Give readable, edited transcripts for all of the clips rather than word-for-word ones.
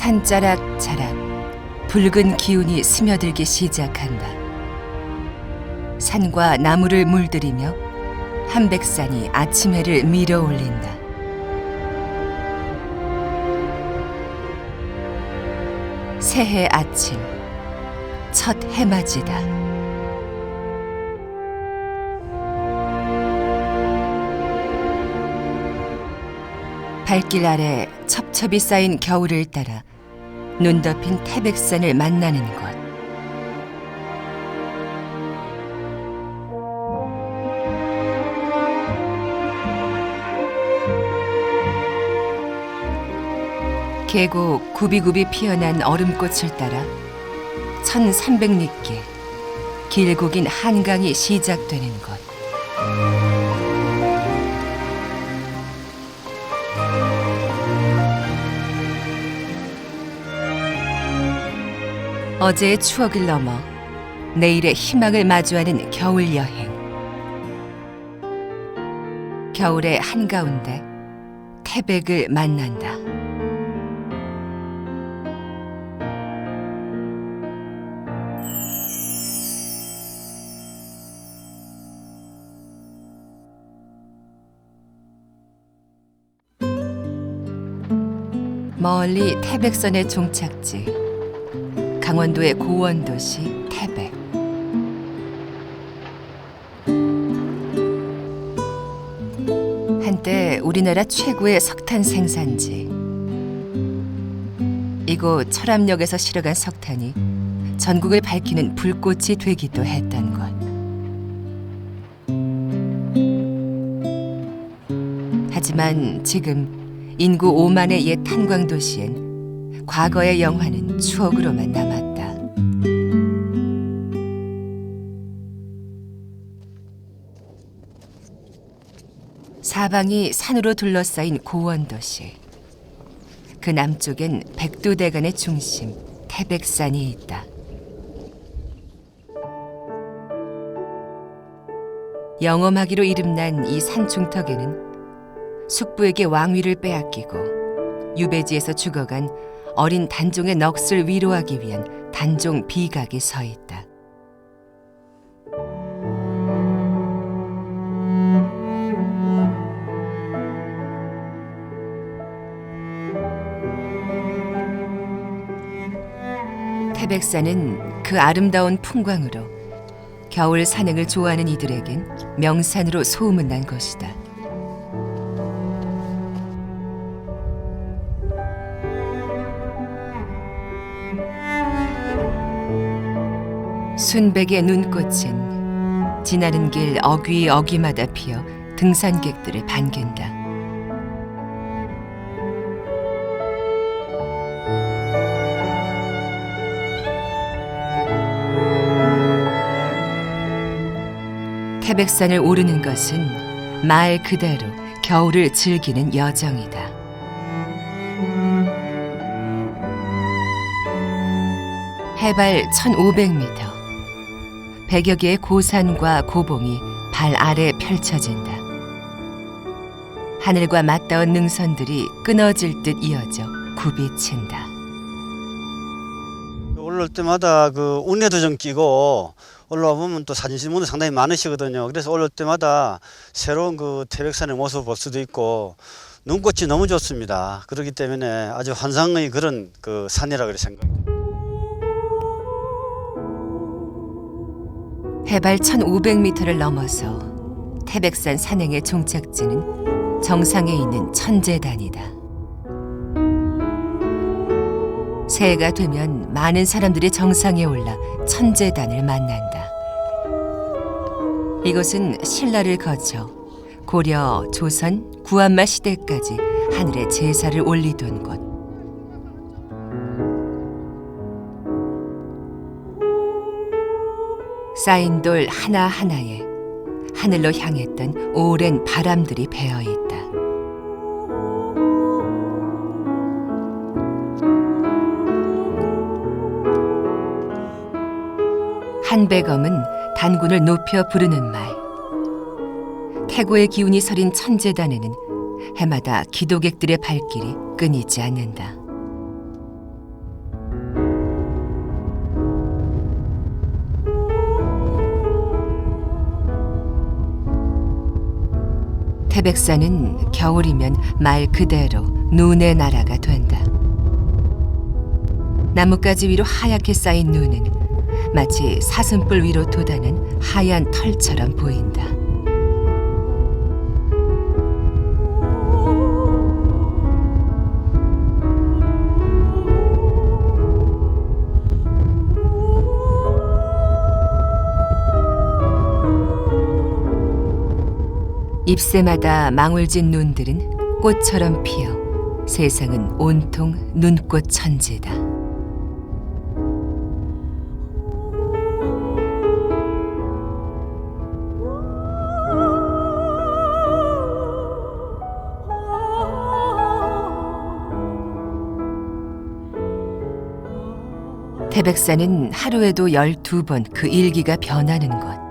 산자락자락 붉은 기운이 스며들기 시작한다. 산과 나무를 물들이며 한백산이 아침 해를 밀어올린다. 새해 아침, 첫 해맞이다. 발길 아래 첩첩이 쌓인 겨울을 따라 눈 덮인 태백산을 만나는 것. 계곡 굽이굽이 피어난 얼음꽃을 따라 1300리께 길고 긴 한강이 시작되는 것. 어제의 추억을 넘어 내일의 희망을 마주하는 겨울 여행. 겨울의 한가운데 태백을 만난다. 멀리 태백선의 종착지, 강원도의 고원도시 태백. 한때 우리나라 최고의 석탄 생산지. 이곳 철암역에서 실어간 석탄이 전국을 밝히는 불꽃이 되기도 했던 것. 하지만 지금 인구 5만의 옛 탄광도시엔 과거의 영화는 추억으로만 남았다. 사방이 산으로 둘러싸인 고원도시. 그 남쪽엔 백두대간의 중심 태백산이 있다. 영험하기로 이름난 이 산 중턱에는 숙부에게 왕위를 빼앗기고 유배지에서 죽어간 어린 단종의 넋을 위로하기 위한 단종 비각이 서 있다. 태백산은 그 아름다운 풍광으로 겨울 산행을 좋아하는 이들에겐 명산으로 소문난 곳이다. 순백의 눈꽃은 지나는 길 어귀마다 피어 등산객들을 반긴다. 태백산을 오르는 것은 말 그대로 겨울을 즐기는 여정이다. 해발 1500m. 100여 개의 고산과 고봉이 발 아래 펼쳐진다. 하늘과 맞닿은 능선들이 끊어질 듯 이어져 굽이친다. 올라올 때마다 그 운해도 좀 끼고 올라와 보면 또 사진신분들 상당히 많으시거든요. 그래서 올라올 때마다 새로운 그 태백산의 모습을 볼 수도 있고 눈꽃이 너무 좋습니다. 그렇기 때문에 아주 환상의 그런 그 산이라고 생각합니다. 해발 1500m를 넘어서 태백산 산행의 종착지는 정상에 있는 천재단이다. 새해가 되면 많은 사람들이 정상에 올라 천재단을 만난다. 이곳은 신라를 거쳐 고려, 조선, 구한말 시대까지 하늘에 제사를 올리던 곳. 쌓인 돌 하나하나에 하늘로 향했던 오랜 바람들이 배어있다. 한백엄은 단군을 높여 부르는 말. 태고의 기운이 서린 천재단에는 해마다 기도객들의 발길이 끊이지 않는다. 태백산은 겨울이면 말 그대로 눈의 나라가 된다. 나뭇가지 위로 하얗게 쌓인 눈은 마치 사슴뿔 위로 돋아난 하얀 털처럼 보인다. 잎새마다 망울진 눈들은 꽃처럼 피어 세상은 온통 눈꽃 천지다. 태백산은 하루에도 12번 그 일기가 변하는 것.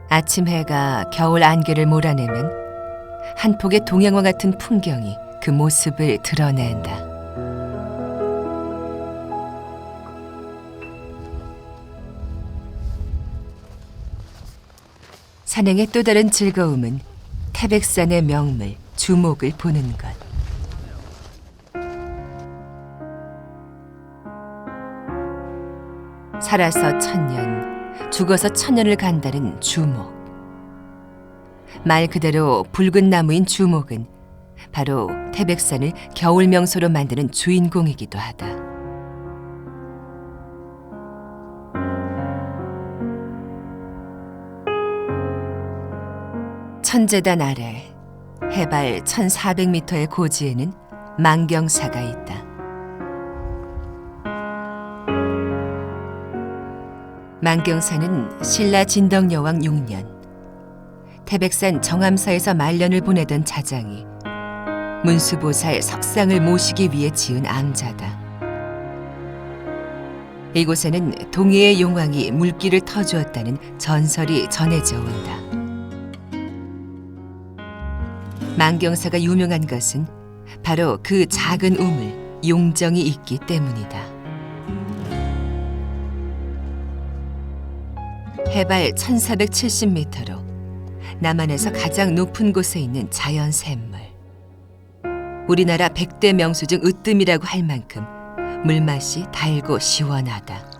아침 해가 겨울 안개를 몰아내면 한 폭의 동양화 같은 풍경이 그 모습을 드러낸다. 산행의 또 다른 즐거움은 태백산의 명물 주목을 보는 것. 살아서 1000년, 죽어서 1000년을 간다는 주목. 말 그대로 붉은 나무인 주목은 바로 태백산을 겨울 명소로 만드는 주인공이기도 하다. 천재단 아래 해발 1400m의 고지에는 만경사가 있다. 만경사는 신라 진덕여왕 6년 태백산 정암사에서 말년을 보내던 자장이 문수보살 석상을 모시기 위해 지은 앙자다. 이곳에는 동해의 용왕이 물길을 터주었다는 전설이 전해져 온다. 만경사가 유명한 것은 바로 그 작은 우물 용정이 있기 때문이다. 해발 1470m로 남한에서 가장 높은 곳에 있는 자연 샘물. 우리나라 100대 명소 중 으뜸이라고 할 만큼 물맛이 달고 시원하다.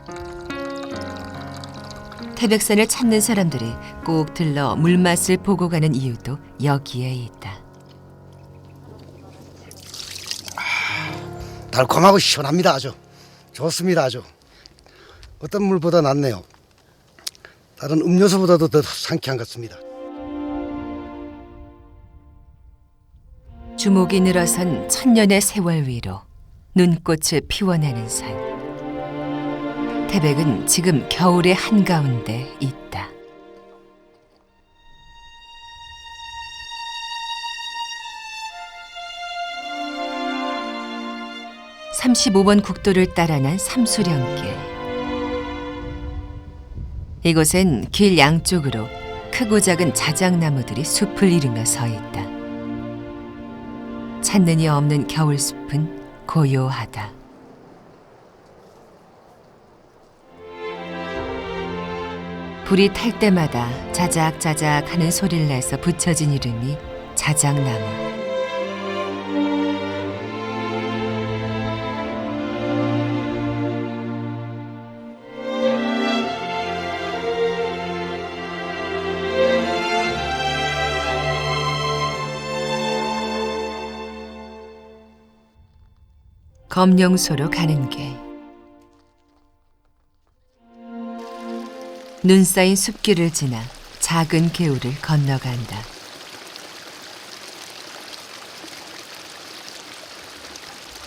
태백산을 찾는 사람들이 꼭 들러 물맛을 보고 가는 이유도 여기에 있다. 달콤하고 시원합니다. 아주 좋습니다. 아주 어떤 물보다 낫네요. 다른 음료수보다도 더 상쾌한 것 같습니다. 주목이 늘어선 1000년의 세월 위로 눈꽃을 피워내는 산. 태백은 지금 겨울의 한가운데 있다. (35번) 국도를 따라 난 삼수령길. 이곳엔 길 양쪽으로 크고 작은 자작나무들이 숲을 이루며 서 있다. 찾는 이 없는 겨울숲은 고요하다. 불이 탈 때마다 자작자작 하는 소리를 내서 붙여진 이름이 자작나무. 검룡소로 가는 길. 눈 쌓인 숲길을 지나 작은 개울을 건너간다.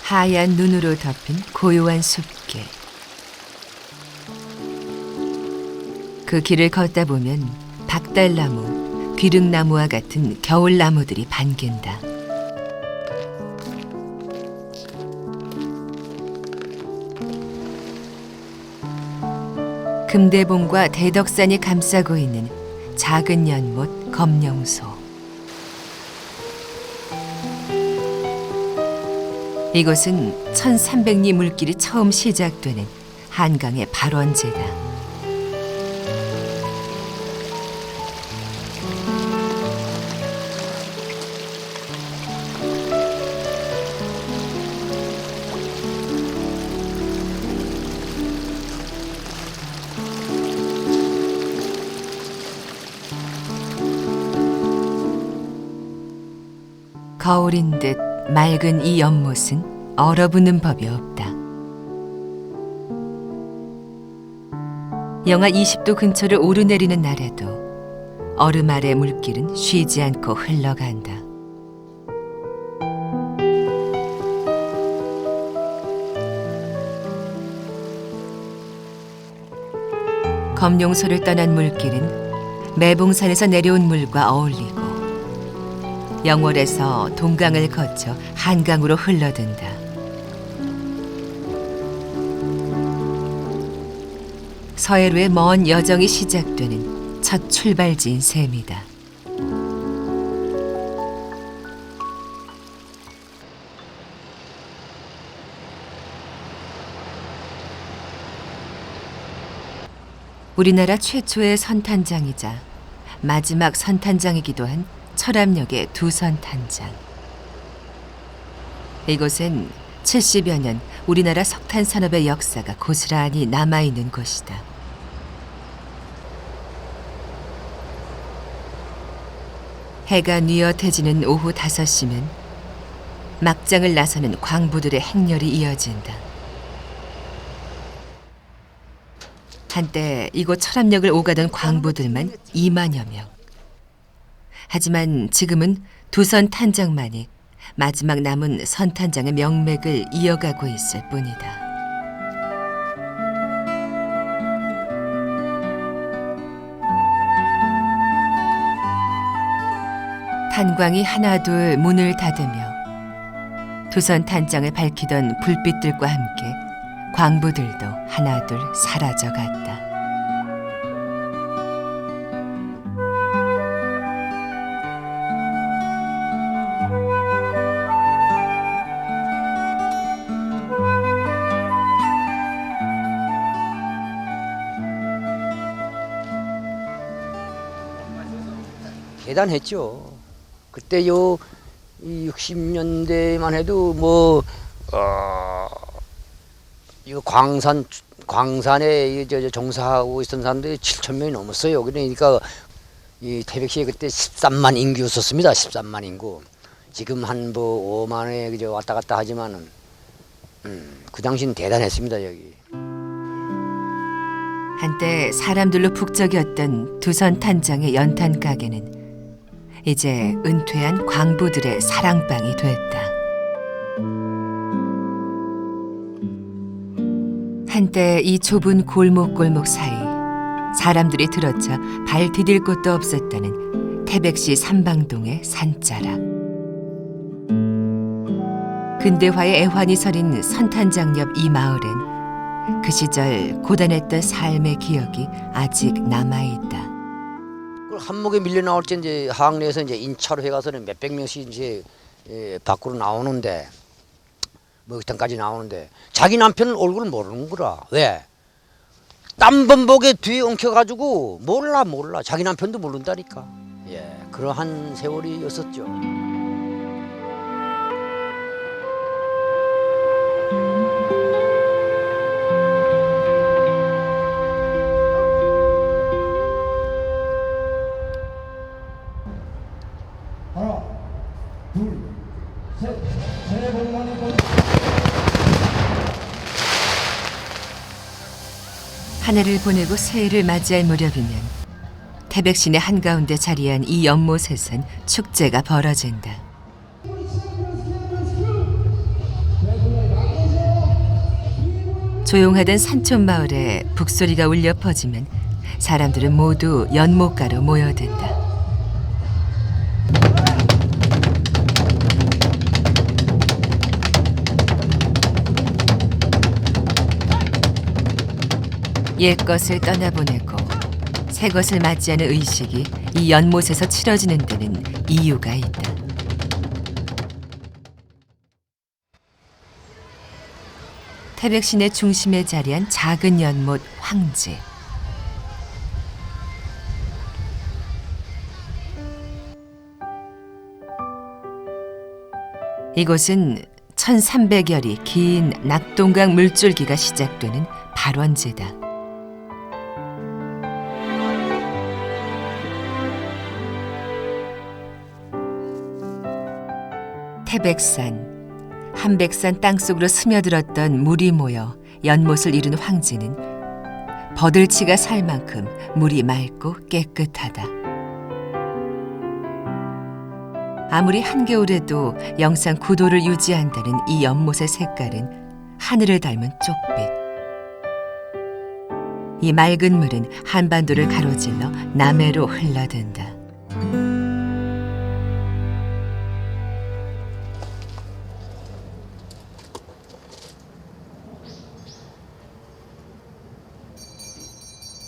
하얀 눈으로 덮인 고요한 숲길. 그 길을 걷다 보면 박달나무, 귀릉나무와 같은 겨울나무들이 반긴다. 금대봉과 대덕산이 감싸고 있는 작은 연못 검룡소. 이곳은 1300리 물길이 처음 시작되는 한강의 발원지다. 거울인 듯 맑은 이 연못은 얼어붙는 법이 없다. 영하 20도 근처를 오르내리는 날에도 얼음 아래 물길은 쉬지 않고 흘러간다. 검룡소를 떠난 물길은 매봉산에서 내려온 물과 어울리고 영월에서 동강을 거쳐 한강으로 흘러든다. 서해로의 먼 여정이 시작되는 첫 출발지인 셈이다. 우리나라 최초의 선탄장이자 마지막 선탄장이기도 한 철암역의 두선탄장. 이곳엔 70여 년 우리나라 석탄 산업의 역사가 고스란히 남아있는 곳이다. 해가 뉘어태지는 오후 5시면 막장을 나서는 광부들의 행렬이 이어진다. 한때 이곳 철암역을 오가던 광부들만 2만여 명. 하지만 지금은 두선 탄장만이 마지막 남은 선탄장의 명맥을 이어가고 있을 뿐이다. 탄광이 하나둘 문을 닫으며 두선 탄장을 밝히던 불빛들과 함께 광부들도 하나둘 사라져갔다. 대단했죠. 그때 이 60년대만 해도 이거 광산에 종사하고 있던 사람들이 7천 명이 넘었어요. 그러니까 이 태백시에 그때 13만 인구였었습니다. 13만 인구. 지금 한 5만에 그저 왔다 갔다 하지만은 그 당시는 대단했습니다. 여기. 한때 사람들로 북적였던 두선 탄장의 연탄 가게는 이제 은퇴한 광부들의 사랑방이 됐다. 한때 이 좁은 골목 사이 사람들이 들어차 발 디딜 곳도 없었다는 태백시 삼방동의 산자락. 근대화의 애환이 서린 선탄장 옆 이 마을엔 그 시절 고단했던 삶의 기억이 아직 남아있다. 한목에 밀려 나올 때 이제 항내에서 이제 인차로 해가서는 몇백 명씩 이제 밖으로 나오는데 먹탕까지 나오는데 자기 남편 얼굴을 모르는 거라. 왜? 땀범벅에 뒤에 엉켜가지고 몰라 자기 남편도 모른다니까. 예, 그러한 세월이었었죠. 하나, 둘, 셋, 새해 복 많이 받으세요. 한 해를 보내고 새해를 맞이할 무렵이면 태백시내 한가운데 자리한 이 연못에선 축제가 벌어진다. 조용하던 산촌 마을에 북소리가 울려 퍼지면 사람들은 모두 연못가로 모여든다. 옛것을 떠나보내고 새것을 맞이하는 의식이 이 연못에서 치러지는 데는 이유가 있다. 태백시내 중심에 자리한 작은 연못 황지. 이곳은 1300여리 긴 낙동강 물줄기가 시작되는 발원지다. 태백산, 한백산 땅속으로 스며들었던 물이 모여 연못을 이룬 황지는 버들치가 살 만큼 물이 맑고 깨끗하다. 아무리 한겨울에도 영상 9도를 유지한다는 이 연못의 색깔은 하늘을 닮은 쪽빛. 이 맑은 물은 한반도를 가로질러 남해로 흘러든다.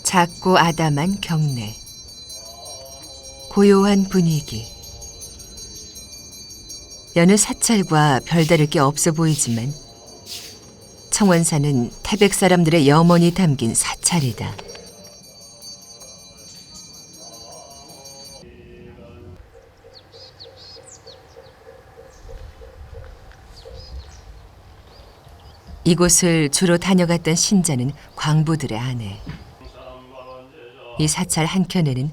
작고 아담한 경내, 고요한 분위기. 여느 사찰과 별다를 게 없어 보이지만 청원사는 태백 사람들의 염원이 담긴 사찰이다. 이곳을 주로 다녀갔던 신자는 광부들의 아내. 이 사찰 한켠에는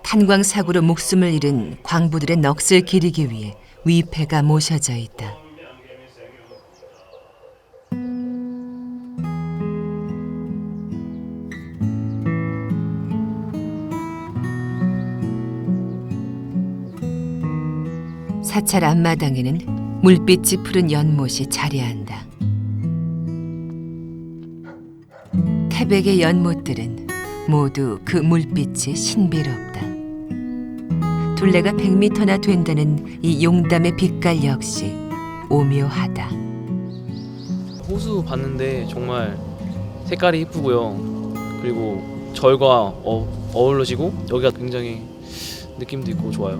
탄광사고로 목숨을 잃은 광부들의 넋을 기리기 위해 위패가 모셔져 있다. 사찰 앞마당에는 물빛이 푸른 연못이 자리한다. 태백의 연못들은 모두 그 물빛이 신비롭다. 둘레가 100m나 된다는 이 용담의 빛깔 역시 오묘하다. 호수 봤는데 정말 색깔이 이쁘고요. 그리고 절과 어우러지고 여기가 굉장히 느낌도 있고 좋아요.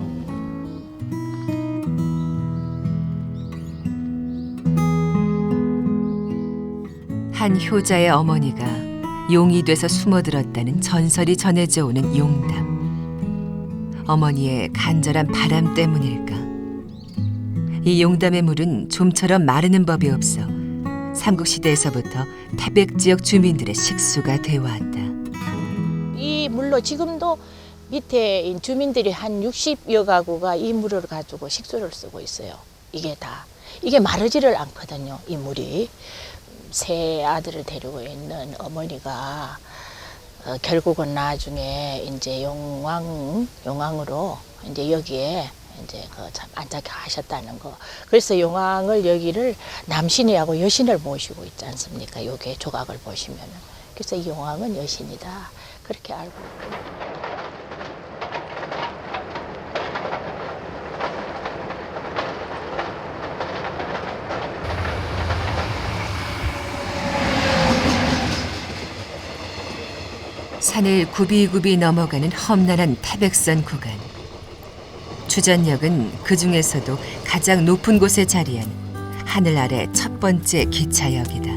한 효자의 어머니가 용이 돼서 숨어들었다는 전설이 전해져 오는 용담. 어머니의 간절한 바람 때문일까? 이 용담의 물은 좀처럼 마르는 법이 없어 삼국시대에서부터 태백 지역 주민들의 식수가 되어왔다. 이 물로 지금도 밑에 주민들이 한 60여 가구가 이 물을 가지고 식수를 쓰고 있어요. 이게 마르지를 않거든요. 이 물이. 세 아들을 데리고 있는 어머니가 결국은 나중에 이제 용왕으로 이제 여기에 이제 안착 하셨다는 거. 그래서 용왕을 여기를 남신이하고 여신을 모시고 있지 않습니까? 여기 조각을 보시면은. 그래서 이 용왕은 여신이다. 그렇게 알고 있고. 산을 굽이굽이 넘어가는 험난한 태백산 구간. 추전역은 그 중에서도 가장 높은 곳에 자리한 하늘 아래 첫 번째 기차역이다.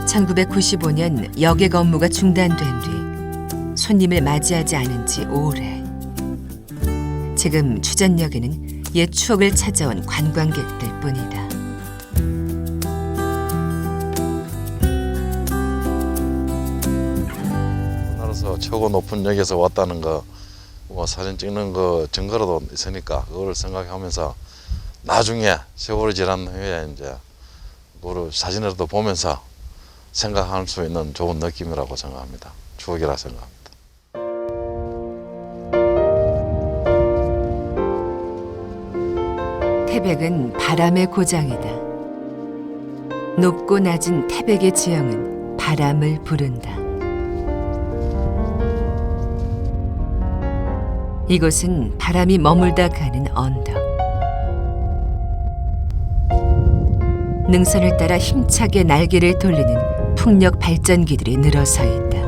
(1995년) 역의 업무가 중단된 뒤 손님을 맞이하지 않은 지 오래. 지금 추전역에는 옛 추억을 찾아온 관광객들 뿐이다. 우리나라에서 최고 높은 역에서 왔다는 거, 뭐 사진 찍는 거 증거라도 있으니까 그걸 생각하면서 나중에 세월이 지난 후에 이제 그걸 사진이라도 보면서 생각할 수 있는 좋은 느낌이라고 생각합니다. 추억이라 생각합니다. 태백은 바람의 고장이다. 높고 낮은 태백의 지형은 바람을 부른다. 이곳은 바람이 머물다 가는 언덕. 능선을 따라 힘차게 날개를 돌리는 풍력 발전기들이 늘어서 있다.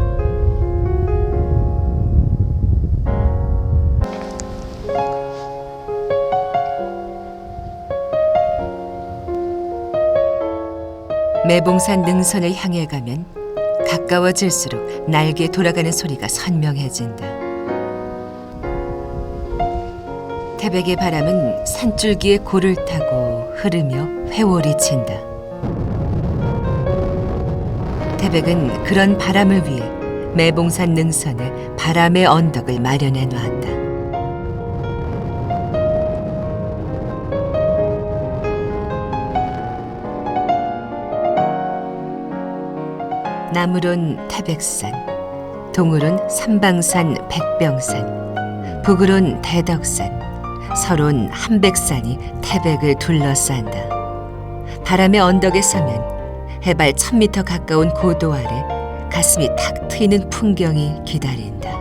매봉산 능선을 향해 가면 가까워질수록 날개 돌아가는 소리가 선명해진다. 태백의 바람은 산줄기의 골을 타고 흐르며 회오리 친다. 태백은 그런 바람을 위해 매봉산 능선에 바람의 언덕을 마련해 놨다. 남으론 태백산, 동으론 삼방산 백병산, 북으론 대덕산, 서론 한백산이 태백을 둘러싼다. 바람의 언덕에 서면 해발 1000m 가까운 고도 아래 가슴이 탁 트이는 풍경이 기다린다.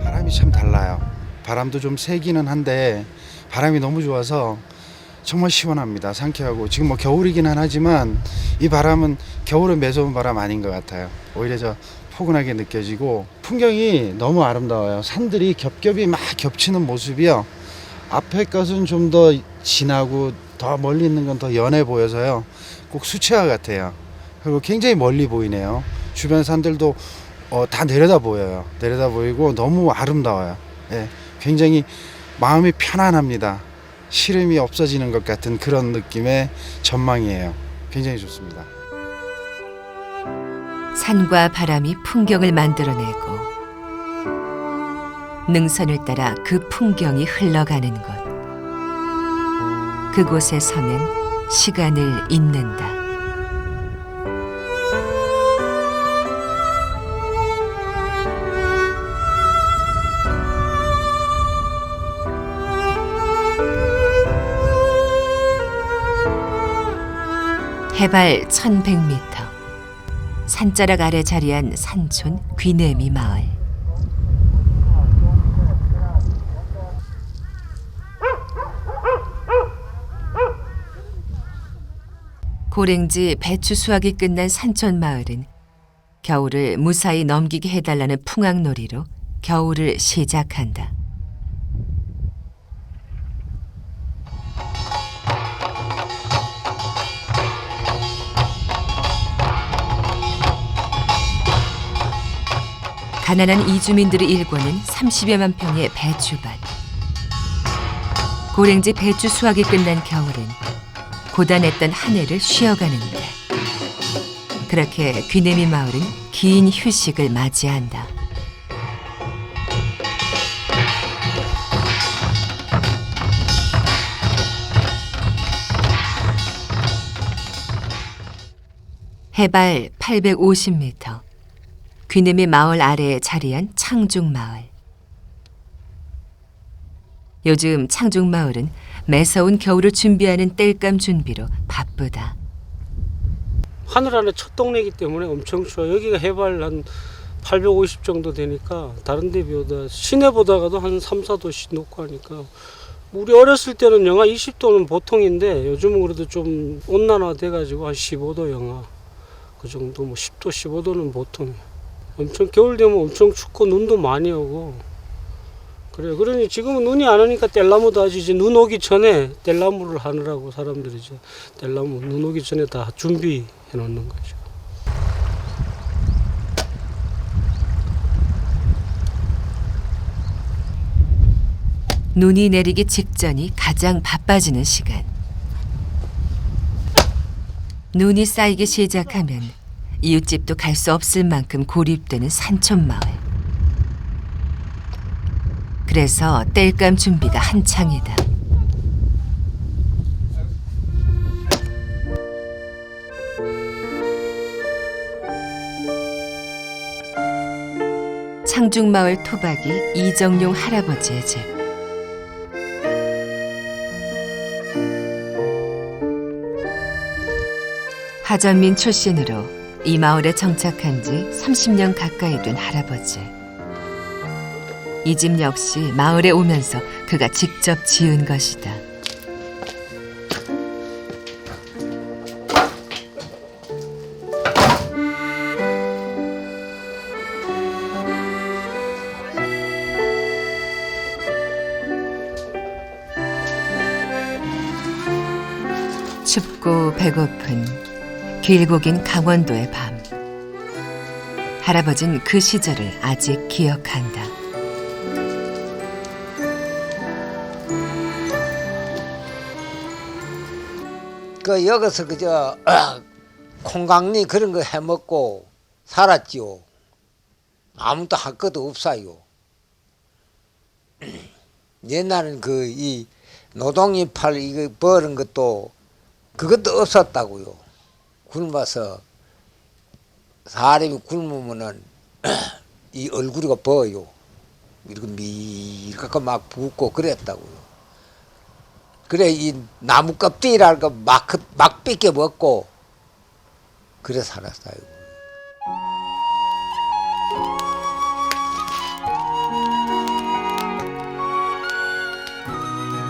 바람이 참 달라요. 바람도 좀 세기는 한데 바람이 너무 좋아서 정말 시원합니다. 상쾌하고 지금 뭐 겨울이긴 하지만 이 바람은 겨울에 매서운 바람 아닌 것 같아요. 오히려 저 포근하게 느껴지고 풍경이 너무 아름다워요. 산들이 겹겹이 막 겹치는 모습이요. 앞에 것은 좀 더 진하고 더 멀리 있는 건 더 연해 보여서요. 꼭 수채화 같아요. 그리고 굉장히 멀리 보이네요. 주변 산들도 다 내려다 보여요. 내려다 보이고 너무 아름다워요. 예, 굉장히 마음이 편안합니다. 시름이 없어지는 것 같은 그런 느낌의 전망이에요. 굉장히 좋습니다. 산과 바람이 풍경을 만들어내고 능선을 따라 그 풍경이 흘러가는 곳. 그곳에 서면 시간을 잇는다. 해발 1100m, 산자락 아래 자리한 산촌 귀내미 마을. 고랭지 배추 수확이 끝난 산촌 마을은 겨울을 무사히 넘기게 해달라는 풍악놀이로 겨울을 시작한다. 가난한 이주민들의 일궈낸 30여만 평의 배추밭. 고랭지 배추 수확이 끝난 겨울은 고단했던 한 해를 쉬어가는데 그렇게 귀내미 마을은 긴 휴식을 맞이한다. 해발 850m, 귀내미 마을 아래에 자리한 창중마을. 요즘 창중마을은 매서운 겨울을 준비하는 땔감 준비로 바쁘다. 하늘 아래 첫 동네이기 때문에 엄청 추워요. 여기가 해발 한 850 정도 되니까 다른 데 비보다 시내보다가도 한 3, 4도씩 높고 하니까 우리 어렸을 때는 영하 20도는 보통인데 요즘은 그래도 좀 온난화 돼가지고 한 15도 영하 그 정도, 뭐 10도, 15도는 보통이에요. 엄청 겨울 되면 엄청 춥고 눈도 많이 오고 그래요. 그러니 지금은 눈이 안 오니까 뗄나무도 하지. 이제 눈 오기 전에 뗄나무를 하느라고 사람들이 이제 뗄나무 눈 오기 전에 다 준비해 놓는 거죠. 눈이 내리기 직전이 가장 바빠지는 시간. 눈이 쌓이기 시작하면 이웃집도 갈 수 없을 만큼 고립되는 산촌 마을. 그래서 땔감 준비가 한창이다. 창중마을 토박이 이정용 할아버지의 집. 하전민 출신으로 이 마을에 정착한 지 30년 가까이 된 할아버지. 이 집 역시 마을에 오면서 그가 직접 지은 것이다. 춥고 배고픈 길고 긴 강원도의 밤. 할아버진 그 시절을 아직 기억한다. 그 여기서 그저 콩강리 그런 거 해먹고 살았지요. 아무도 할 것도 없어요. 옛날엔 이 노동이 팔 이거 버는 것도 그것도 없었다고요. 굶어서 사람이 굶으면은 이 얼굴이 버요. 이렇게 밀갖고 막 붓고 그랬다고요. 그래 이 나무 껍질이랄 거막 뺏겨 먹고 그래 살았어요.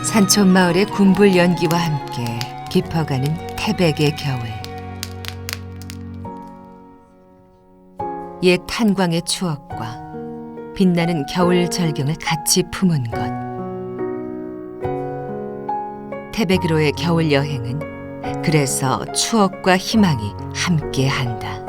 산촌 마을의 군불 연기와 함께 깊어가는 태백의 겨울. 옛 탄광의 추억과 빛나는 겨울 절경을 같이 품은 것. 태백으로의 겨울 여행은 그래서 추억과 희망이 함께한다.